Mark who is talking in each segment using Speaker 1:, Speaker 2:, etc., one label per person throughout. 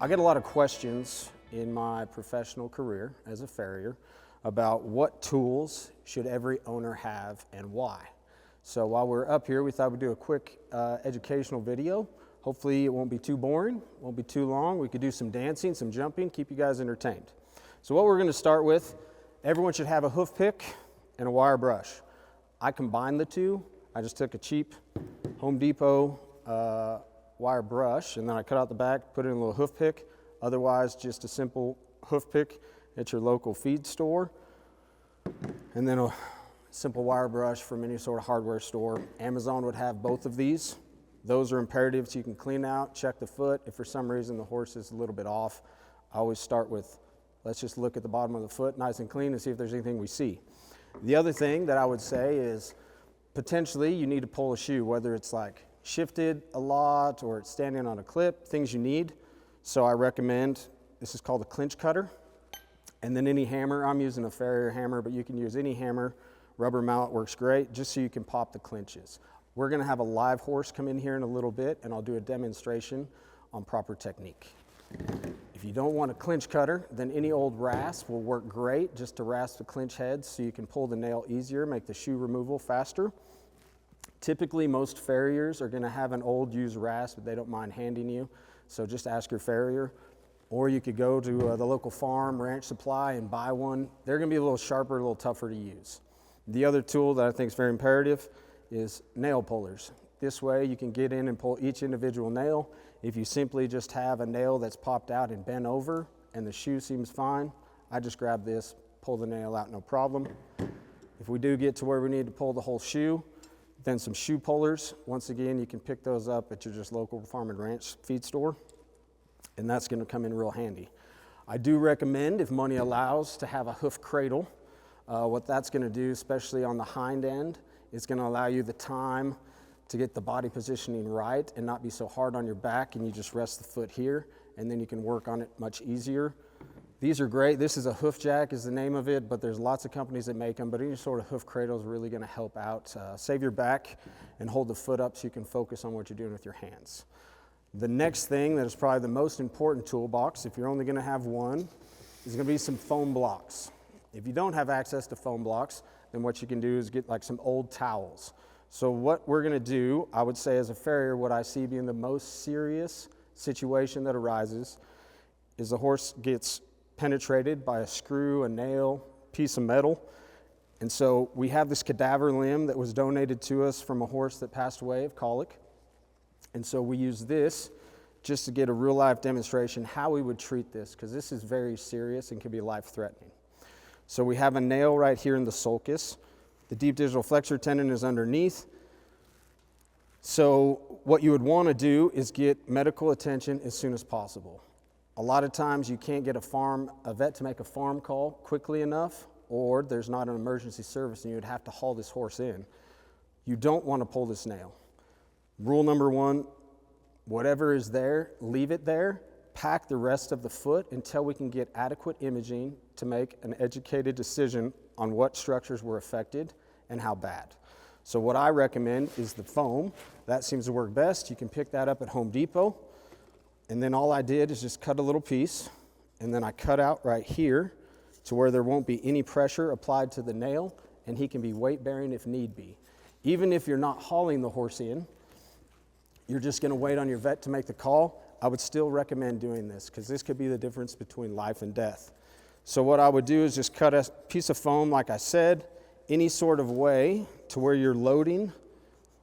Speaker 1: I get a lot of questions in my professional career as a farrier about what tools should every owner have and why. So while we're up here, we thought we'd do a quick educational video. Hopefully it won't be too boring, won't be too long. We could do some dancing, some jumping, keep you guys entertained. So what we're going to start with, everyone should have a hoof pick and a wire brush. I combined the two. I just took a cheap Home Depot wire brush, and then I cut out the back, put in a little hoof pick. Otherwise, just a simple hoof pick at your local feed store. And then a simple wire brush from any sort of hardware store. Amazon would have both of these. Those are imperative so you can clean out, check the foot. If for some reason the horse is a little bit off, I always start with, let's just look at the bottom of the foot nice and clean and see if there's anything we see. The other thing that I would say is potentially you need to pull a shoe, whether it's like shifted a lot or it's standing on a clip, things you need. So I recommend, this is called a clinch cutter. And then any hammer, I'm using a farrier hammer, but you can use any hammer. Rubber mallet works great, just so you can pop the clinches. We're gonna have a live horse come in here in a little bit, and I'll do a demonstration on proper technique. If you don't want a clinch cutter, then any old rasp will work great, just to rasp the clinch heads so you can pull the nail easier, make the shoe removal faster. Typically, most farriers are gonna have an old used rasp that they don't mind handing you, so just ask your farrier. Or you could go to the local farm, ranch supply, and buy one. They're gonna be a little sharper, a little tougher to use. The other tool that I think is very imperative is nail pullers. This way you can get in and pull each individual nail. If you simply just have a nail that's popped out and bent over and the shoe seems fine, I just grab this, pull the nail out, no problem. If we do get to where we need to pull the whole shoe, then some shoe pullers. Once again, you can pick those up at your just local farm and ranch feed store, and that's gonna come in real handy. I do recommend, if money allows, to have a hoof cradle. What that's gonna do, especially on the hind end, is gonna allow you the time to get the body positioning right and not be so hard on your back, and you just rest the foot here, and then you can work on it much easier. These are great. This is a hoof jack is the name of it, but there's lots of companies that make them, but any sort of hoof cradle is really gonna help out. Save your back and hold the foot up so you can focus on what you're doing with your hands. The next thing that is probably the most important toolbox, if you're only gonna have one, is gonna be some foam blocks. If you don't have access to foam blocks, then what you can do is get like some old towels. So what we're gonna do, I would say as a farrier, what I see being the most serious situation that arises is the horse gets penetrated by a screw, a nail, piece of metal. And so we have this cadaver limb that was donated to us from a horse that passed away of colic. And so we use this just to get a real life demonstration how we would treat this, because this is very serious and can be life threatening. So we have a nail right here in the sulcus. The deep digital flexor tendon is underneath. So what you would want to do is get medical attention as soon as possible. A lot of times you can't get a vet to make a farm call quickly enough, or there's not an emergency service and you would have to haul this horse in. You don't want to pull this nail. Rule number one, whatever is there, leave it there. Pack the rest of the foot until we can get adequate imaging to make an educated decision on what structures were affected and how bad. So what I recommend is the foam. That seems to work best. You can pick that up at Home Depot. And then all I did is just cut a little piece, and then I cut out right here to where there won't be any pressure applied to the nail, and he can be weight bearing if need be. Even if you're not hauling the horse in, you're just gonna wait on your vet to make the call, I would still recommend doing this, because this could be the difference between life and death. So what I would do is just cut a piece of foam, like I said, any sort of way to where you're loading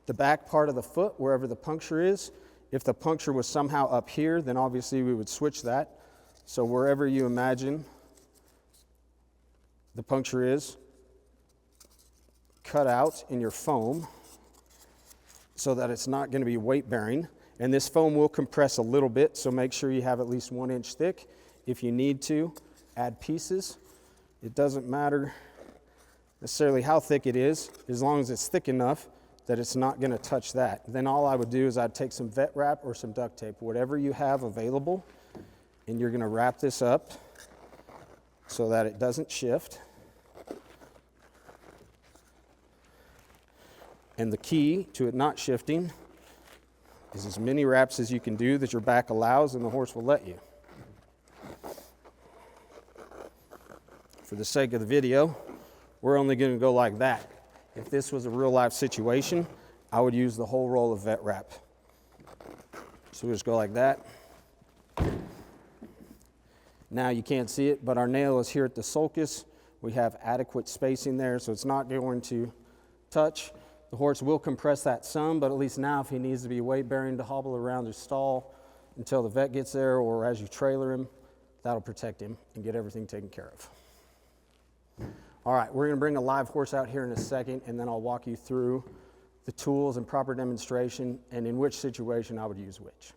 Speaker 1: the back part of the foot, wherever the puncture is. If the puncture was somehow up here, then obviously we would switch that. So wherever you imagine the puncture is, cut out in your foam so that it's not going to be weight bearing. And this foam will compress a little bit, so make sure you have at least 1 inch thick. If you need to, add pieces. It doesn't matter necessarily how thick it is, as long as it's thick enough that it's not going to touch that. Then all I would do is I'd take some vet wrap or some duct tape, whatever you have available, and you're going to wrap this up so that it doesn't shift. And the key to it not shifting is as many wraps as you can do that your back allows and the horse will let you. for the sake of the video, we're only going to go like that. If this was a real life situation, I would use the whole roll of vet wrap. So we just go like that. Now you can't see it, but our nail is here at the sulcus. We have adequate spacing there, so it's not going to touch. The horse will compress that some, but at least now if he needs to be weight bearing to hobble around his stall until the vet gets there or as you trailer him, that'll protect him and get everything taken care of. All right, we're gonna bring a live horse out here in a second, and then I'll walk you through the tools and proper demonstration and in which situation I would use which.